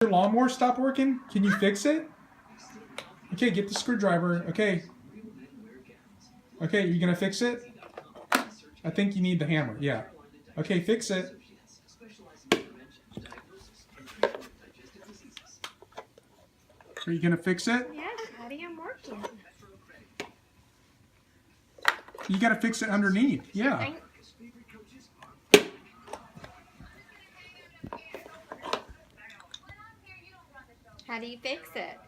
Your lawnmower stop working? Can you fix it? Okay, get the screwdriver. Okay. Okay, you gonna fix it? I think you need the hammer. Yeah. Okay, fix it. Are you gonna fix it? Yeah, Daddy, I'm working. You gotta fix it underneath. Yeah. How do you fix it?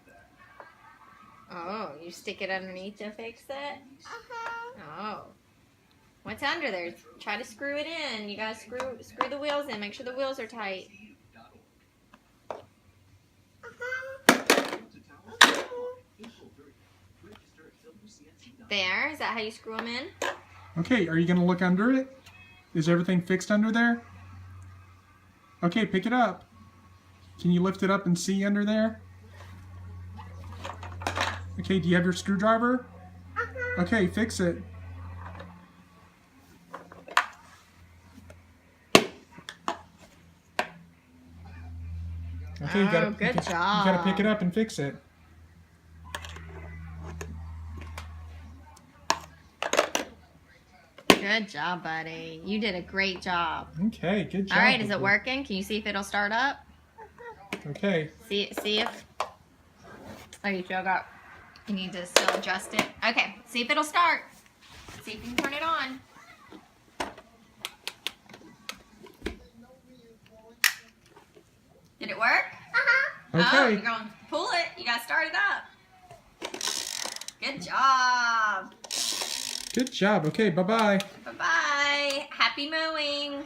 Oh, you stick it underneath to fix it? Oh. What's under there? Try to screw it in. You gotta screw the wheels in. Make sure the wheels are tight. There. Is that how you screw them in? Okay, are you gonna look under it? Is everything fixed under there? Okay, pick it up. Can you lift it up and see under there? Okay, do you have your screwdriver? Okay, fix it. Okay, you gotta, good job. You gotta pick it up and fix it. Good job, buddy. You did a great job. Okay, good job. All right, is it working? Can you see if it'll start up? Okay. See if. Oh, you still got. You need to still adjust it. Okay, see if it'll start. See if you can turn it on. Did it work? Okay. Oh, you're going to pull it. You got to start it up. Good job. Good job. Okay, bye-bye. Bye-bye. Happy mowing.